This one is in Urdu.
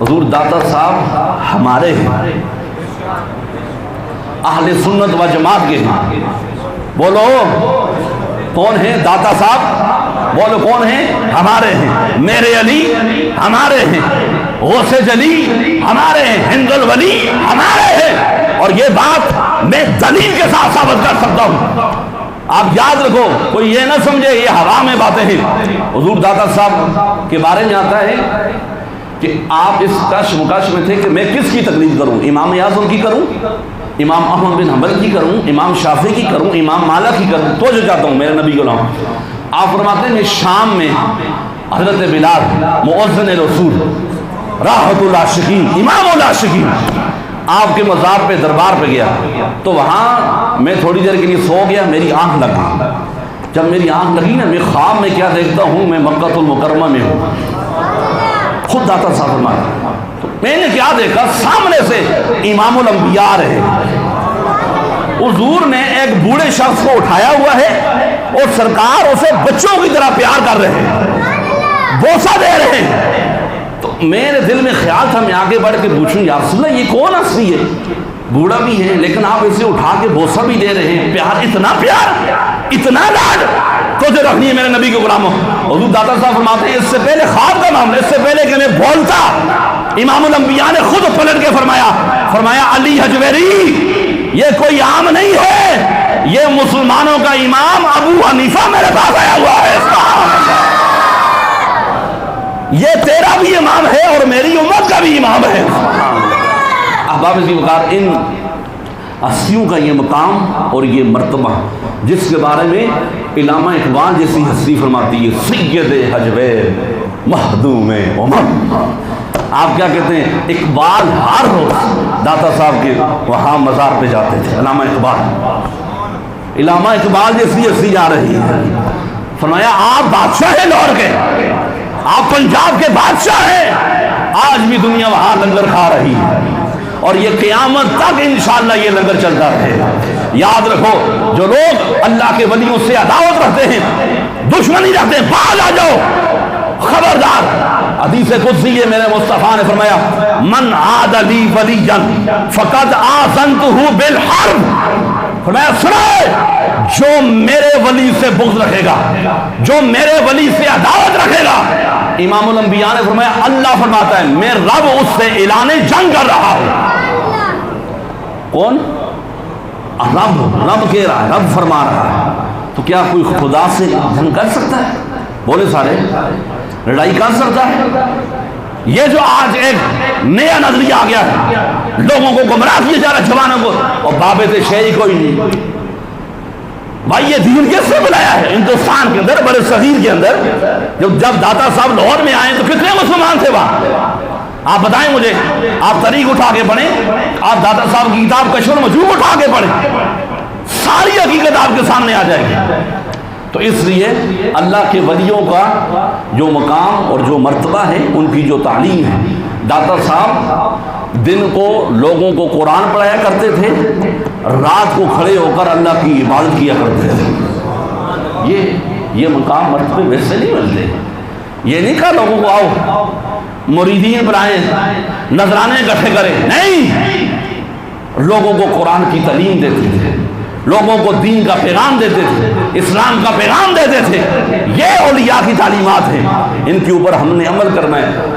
حضور داتا صاحب ہمارے ہیں، اہل سنت و جماعت کے ہیں۔ بولو کون ہیں؟ داتا صاحب بولو کون ہیں؟ ہمارے ہیں۔ میرے علی ہمارے ہیں، غوث جلی ہمارے ہیں، ہند الولی ہمارے ہیں، اور یہ بات میں دلیل کے ساتھ ثابت کر سکتا ہوں۔ آپ یاد رکھو، کوئی یہ نہ سمجھے یہ ہوا میں باتیں ہیں۔ حضور داتا صاحب کے بارے میں آتا ہے کہ آپ اس کش مکش میں تھے کہ میں کس کی تقلید کروں، امام اعظم کی کروں، امام احمد بن حنبل کی کروں، امام شافعی کی کروں، امام مالک کی کروں، تو جو چاہتا ہوں میرے نبی کو لاؤں۔ آپ فرماتے ہیں میں شام میں حضرت بلال مؤذن رسول راحت العاشقین امام العاشقین آپ کے مزار پہ دربار پہ گیا، تو وہاں میں تھوڑی دیر کے لیے سو گیا، میری آنکھ لگی۔ جب میری آنکھ لگی نا، میں خواب میں کیا دیکھتا ہوں، میں مکہ المکرمہ میں ہوں۔ خود داتا صاحب فرماتے تو میں نے کیا دیکھا، سامنے سے امام الانبیاء آ رہے ہیں۔ حضور نے ایک بوڑھے شخص کو اٹھایا ہوا ہے اور سرکار اسے بچوں کی طرح پیار کر رہے ہیں، بوسہ دے رہے ہیں۔ تو میرے دل میں خیال تھا میں آگے بڑھ کے پوچھوں یا رسول اللہ یہ کون ہستی ہے، بوڑھا بھی ہے لیکن آپ اسے اٹھا کے بوسہ بھی دے رہے ہیں، پیار اتنا لاڈ تو جو رکھنی ہے میرے نبی کے غلاموں۔ حضور داتا صاحب فرماتے ہیں اس سے پہلے خواب کا معاملہ، اس سے پہلے کہ میں بولتا، امام الانبیاء نے خود پلٹ کے فرمایا علی حجویری یہ کوئی عام نہیں ہے، یہ مسلمانوں کا امام ابو حنیفہ میرے پاس آیا ہوا ہے، یہ تیرا بھی امام ہے اور میری امت کا بھی امام ہے۔ احباب کی وقار، ان ہستیوں کا یہ مقام اور یہ مرتبہ جس کے بارے میں علامہ اقبال جیسی ہستی فرماتی ہے سید حجویر مخدوم عمر۔ آپ کیا کہتے ہیں، اقبال ہر روز داتا صاحب کے وہاں مزار پہ جاتے تھے۔ علامہ اقبال جیسی ہستی جا رہی ہے، فرمایا آپ بادشاہ ہیں لاہور کے، آپ پنجاب کے بادشاہ ہیں، آج بھی دنیا وہاں لنگر کھا رہی ہے اور یہ قیامت تک انشاءاللہ یہ لنگر چلتا رہے۔ یاد رکھو جو لوگ اللہ کے ولیوں سے عداوت رکھتے ہیں، دشمنی رکھتے ہیں، باہر آ جاؤ، خبردار۔ حدیث قدسی ہے، میرے مصطفیٰ نے فرمایا من عاد لی ولیا فقد آذنتہ بالحرب۔ فرمایا سنائے جو میرے ولی سے بغض رکھے گا، جو میرے ولی سے عداوت رکھے گا، امام الانبیاء نے فرمایا اللہ فرماتا ہے میں رب اس سے اعلان جنگ کر رہا ہوں۔ کون؟ رب کہہ رہا ہے، رب فرما رہا ہے، تو کیا کوئی خدا سے جنگ کر سکتا ہے؟ بولے سارے، لڑائی کر سکتا ہے؟ یہ جو آج ایک نیا نظریہ آ گیا ہے، لوگوں کو گمراہ کیا جا رہا ہے، جوانوں کو، اور بابت شہری کوئی نہیں۔ بھائی یہ دین کس سے بلایا ہے؟ ہندوستان کے اندر بڑے صغیر کے اندر جب داتا صاحب لاہور میں آئے تو کتنے مسلمان تھے وہاں؟ آپ بتائیں مجھے، آپ طریق اٹھا کے پڑھیں، آپ داتا صاحب کی کتاب کشف المجوب اٹھا کے پڑھیں، ساری حقیقت آپ کے سامنے آ جائے گی۔ تو اس لیے اللہ کے ولیوں کا جو مقام اور جو مرتبہ ہے، ان کی جو تعلیم ہے، داتا صاحب دن کو لوگوں کو قرآن پڑھایا کرتے تھے، رات کو کھڑے ہو کر اللہ کی عبادت کیا کرتے تھے۔ یہ مقام مرتبے ویسے نہیں ملتے۔ یہ نہیں کہا لوگوں کو آؤ مریدین بنائیں، نذرانے اکٹھے کریں، نہیں، لوگوں کو قرآن کی تعلیم دیتے تھے، لوگوں کو دین کا پیغام دیتے تھے، اسلام کا پیغام دیتے تھے۔ یہ اولیاء کی تعلیمات ہیں، ان کے اوپر ہم نے عمل کرنا ہے۔